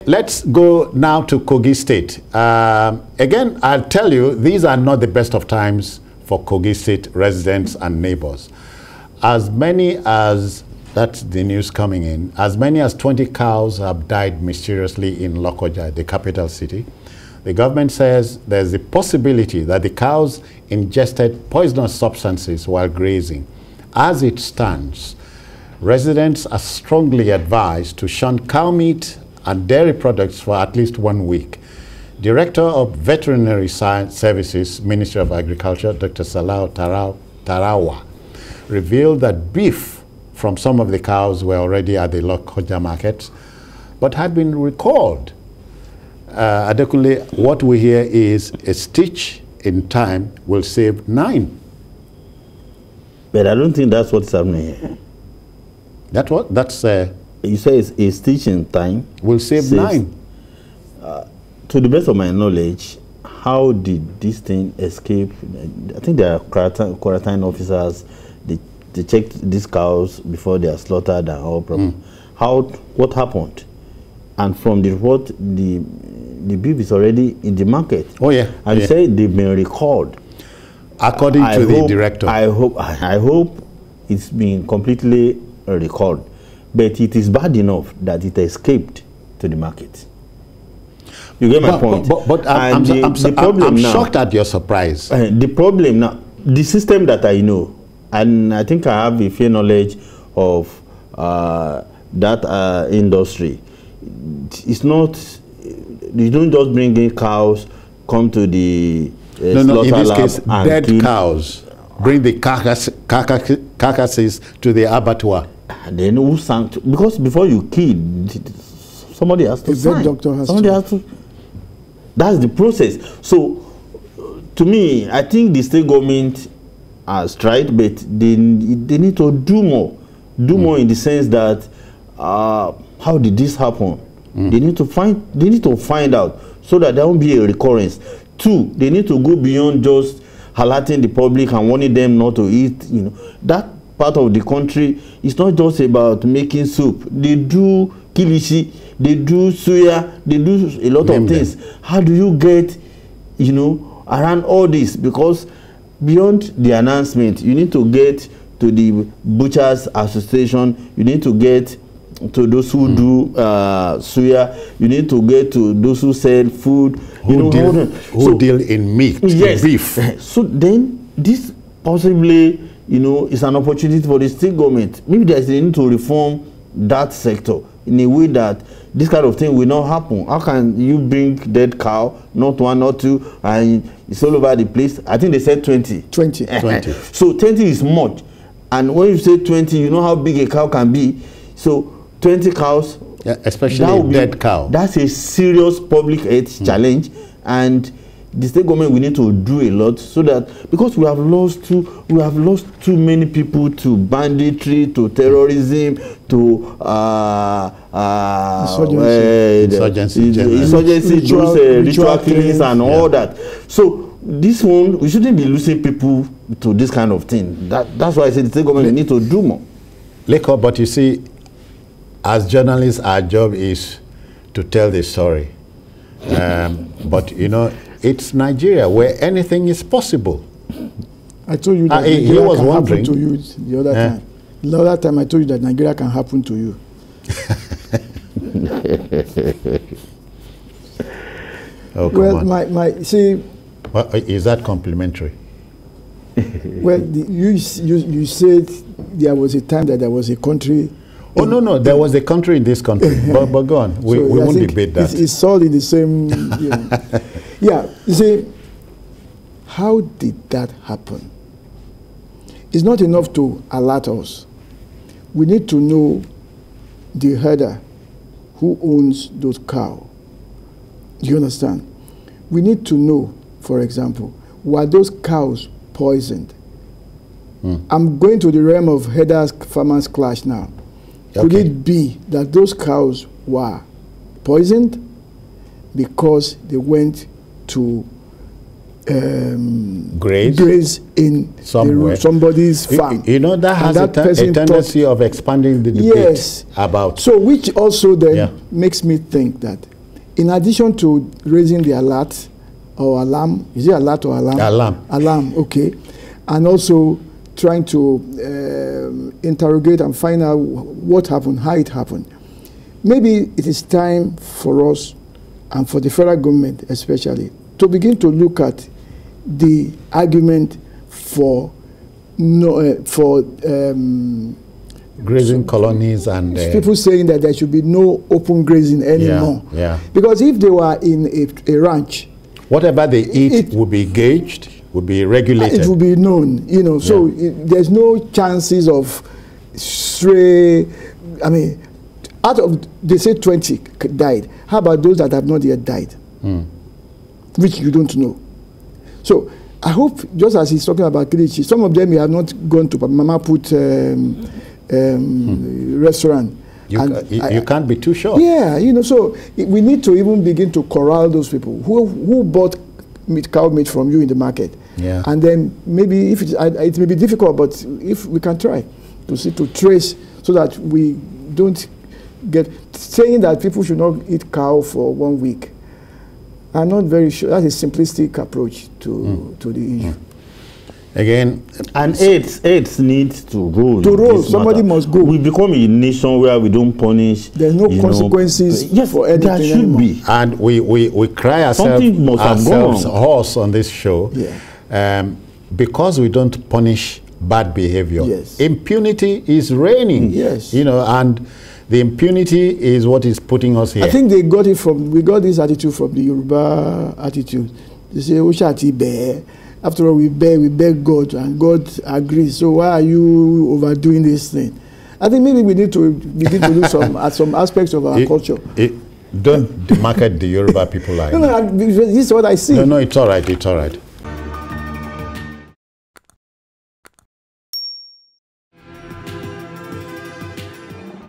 let's go now to Kogi State. Again, I'll tell you, these are not the best of times for Kogi State residents and neighbors. As many as, that's the news coming in, as many as 20 cows have died mysteriously in Lokoja, the capital city. The government says there's a possibility that the cows ingested poisonous substances while grazing. As it stands, residents are strongly advised to shun cow meat and dairy products for at least 1 week. Director of Veterinary Services, Ministry of Agriculture, Dr. Salau Tarawa, revealed that beef from some of the cows were already at the Lokoja markets, but had been recalled. Adekunle, what we hear is a stitch in time will save 9. But I don't think that's what's happening here. That's what? That's... you say it's a stitch in time. Will save 9. To the best of my knowledge, how did this thing escape? I think there are quarantine officers. They checked these cows before they are slaughtered and all problem. What happened? And from the report, the beef is already in the market. Oh yeah. And you say they've been recalled. According to the director. I hope it's been completely recalled. But it is bad enough that it escaped to the market. You get my point? But I'm shocked at your surprise. The problem now, the system that I know, and I think I have a fair knowledge of that industry. It's not, you don't just bring in cows, come to the slaughter in this lab case, and dead kill. Cows. Bring the carcasses to the abattoir. And then who sang? Because before you kill, somebody has to sign. Somebody has to. That's the process. So, to me, I think the state government has tried, but they need to do more. Do more in the sense that how did this happen? They need to find out so that there won't be a recurrence. 2, they need to go beyond just alerting the public and warning them not to eat. You know, that part of the country is not just about making soup. They do kilishi, they do suya, they do a lot of things. How do you get, you know, around all this? Because beyond the announcement, you need to get to the Butchers Association, you need to get to those who do suya, you need to get to those who sell food, who deal in meat, yes, beef. So then this possibly, you know, is an opportunity for the state government. Maybe there's a need to reform that sector in a way that this kind of thing will not happen. How can you bring dead cow, not 1 or 2, and it's all over the place? I think they said 20. 20. 20. So 20 is much. And when you say 20, you know how big a cow can be. So 20 cows, yeah, especially dead cow. That's a serious public health challenge, and the state government will need to do a lot so that, because we have lost too many people to banditry, to terrorism, to insurgency, ritual killings and all that. So this one, we shouldn't be losing people to this kind of thing. That's why I said the state government need to do more. Leko, but you see, as journalists, our job is to tell the story. But, you know, it's Nigeria where anything is possible. I told you that Nigeria can happen to you the other time. The other time I told you that Nigeria can happen to you. Oh, come on. See... Well, is that complimentary? Well, you said there was a time that there was a country... Oh, no, there was a country in this country. but go on. We won't debate that. It's all in the same... You know. Yeah, you see, how did that happen? It's not enough to alert us. We need to know the herder who owns those cows. Do you understand? We need to know, for example, were those cows poisoned? I'm going to the realm of herders-farmers clash now. Could it be that those cows were poisoned because they went to graze in somebody's farm? You know, that has a tendency of expanding the debate about... So which also then makes me think that in addition to raising the alert or alarm, is it alert or alarm? Alarm. Alarm, okay. And also trying to interrogate and find out what happened, how it happened. Maybe it is time for us, and for the federal government especially, to begin to look at the argument for grazing colonies and people saying that there should be no open grazing anymore. Yeah. Because if they were in a ranch, whatever they eat would be gauged, would be regulated. It would be known, you know. So there's no chances of stray. I mean, out of, they say 20 died. How about those that have not yet died? Which you don't know. So I hope, just as he's talking about Kilichi, some of them have not gone to Mama Put restaurant. You can't be too sure. Yeah, you know, so we need to even begin to corral those people who bought cow meat from you in the market. Yeah. And then maybe, if it may be difficult, but if we can try to trace, so that we don't get saying that people should not eat cow for 1 week. I'm not very sure. That's a simplistic approach to the issue. Again, and AIDS needs to roll. To roll, somebody must go. We become a nation where we don't punish. There's no consequences for anything there should anymore. be. And we cry ourselves hoarse on this show, because we don't punish bad behavior. Yes. Impunity is reigning. Yes. You know, and the impunity is what is putting us here. I think we got this attitude from the Yoruba attitude. They say, Oshati bear. After all, we beg God, and God agrees. So why are you overdoing this thing? I think maybe we need to begin to do some aspects of our culture. Don't market the Yoruba people like No, this is what I see. No, it's all right. It's all right.